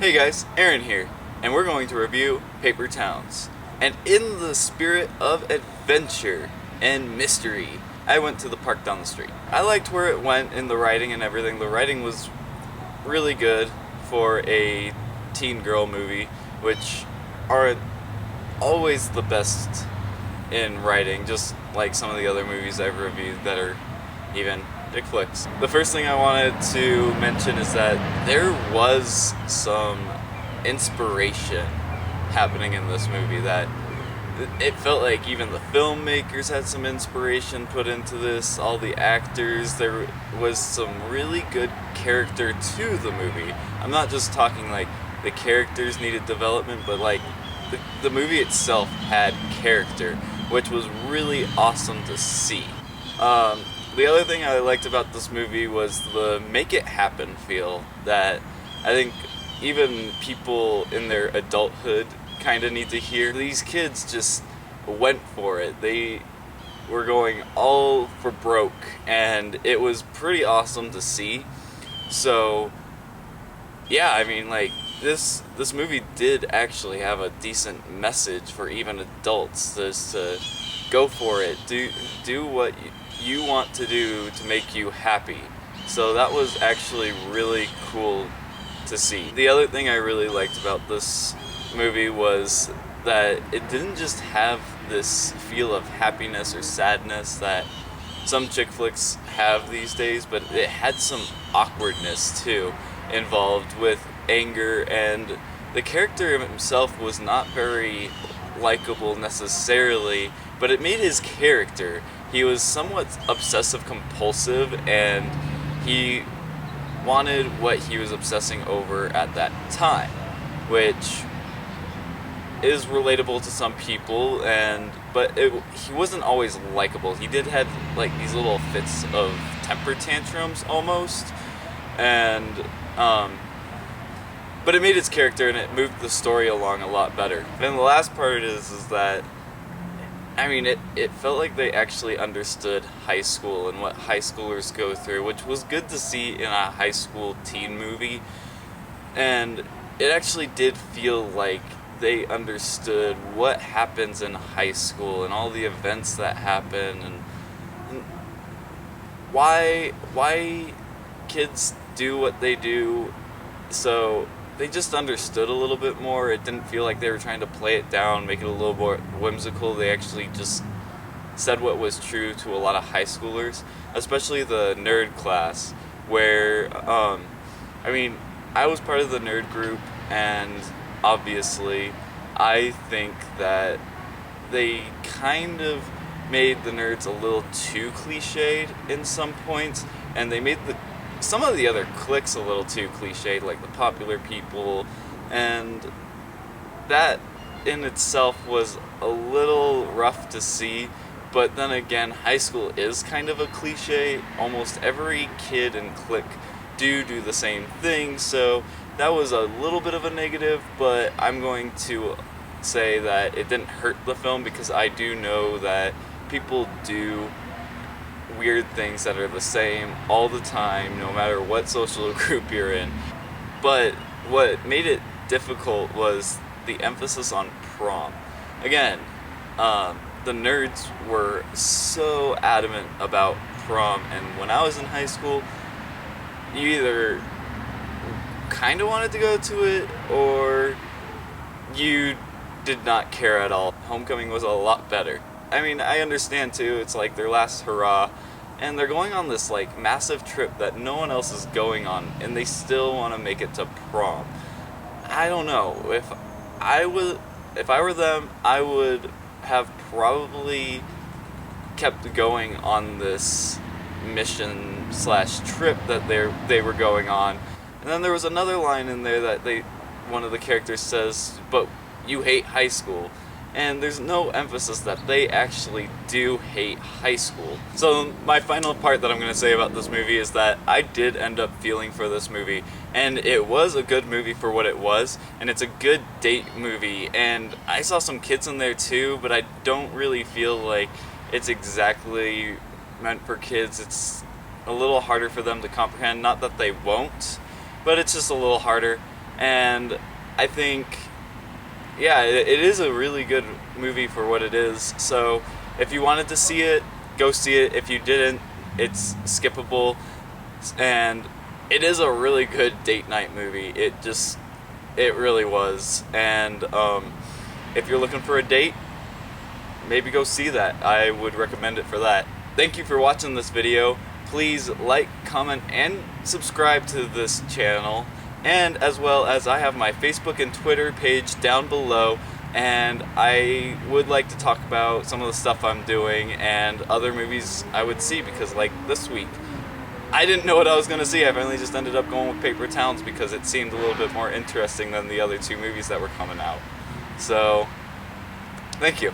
Hey guys, Aaron here, and we're going to review Paper Towns. And in the spirit of adventure and mystery, I went to the park down the street. I liked where it went in the writing and everything. The writing was really good for a teen girl movie, which aren't always the best in writing, just like some of the other movies I've reviewed that are even dick flicks. The first thing I wanted to mention is that there was some inspiration happening in this movie, that it felt like even the filmmakers had some inspiration put into this, all the actors. There was some really good character to the movie. I'm not just talking like the characters needed development, but like the movie itself had character, which was really awesome to see. The other thing I liked about this movie was the make it happen feel that I think even people in their adulthood kind of need to hear. These kids just went for it. They were going all for broke, and it was pretty awesome to see. So yeah, I mean, like, this movie did actually have a decent message for even adults, just to go for it, do what you want to do to make you happy. So that was actually really cool to see. The other thing I really liked about this movie was that it didn't just have this feel of happiness or sadness that some chick flicks have these days, but it had some awkwardness too involved with anger, and the character himself was not very likable necessarily, but it made his character. He was somewhat obsessive compulsive, and he wanted what he was obsessing over at that time, which is relatable to some people, but he wasn't always likable. He did have like these little fits of temper tantrums almost, and but it made its character and it moved the story along a lot better. And the last part is that, I mean, it felt like they actually understood high school and what high schoolers go through, which was good to see in a high school teen movie. And it actually did feel like they understood what happens in high school and all the events that happen, and why kids do what they do. So they just understood a little bit more. It didn't feel like they were trying to play it down, make it a little more whimsical. They actually just said what was true to a lot of high schoolers, especially the nerd class, where, I mean, I was part of the nerd group, and obviously I think that they kind of made the nerds a little too cliched in some points, and they made some of the other cliques a little too cliched, like the popular people, and that in itself was a little rough to see. But then again, high school is kind of a cliche. Almost every kid and clique do the same thing, so that was a little bit of a negative, but I'm going to say that it didn't hurt the film, because I do know that people do weird things that are the same all the time, no matter what social group you're in. But what made it difficult was the emphasis on prom. Again, the nerds were so adamant about prom, and when I was in high school, you either kind of wanted to go to it or you did not care at all. Homecoming was a lot better. I mean, I understand too, it's like their last hurrah, and they're going on this like massive trip that no one else is going on, and they still want to make it to prom. I don't know, if I were them, I would have probably kept going on this mission / trip that they were going on. And then there was another line in there that one of the characters says, "But you hate high school." And there's no emphasis that they actually do hate high school. So my final part that I'm going to say about this movie is that I did end up feeling for this movie, and it was a good movie for what it was, and it's a good date movie, and I saw some kids in there too, but I don't really feel like it's exactly meant for kids. It's a little harder for them to comprehend, not that they won't, but it's just a little harder. And I think, yeah, it is a really good movie for what it is. So if you wanted to see it, go see it. If you didn't, it's skippable. And it is a really good date night movie. It really was. And if you're looking for a date, maybe go see that. I would recommend it for that. Thank you for watching this video. Please like, comment, and subscribe to this channel. And as well as I have my Facebook and Twitter page down below, and I would like to talk about some of the stuff I'm doing and other movies I would see, because like this week, I didn't know what I was going to see. I finally just ended up going with Paper Towns because it seemed a little bit more interesting than the other two movies that were coming out. So, thank you.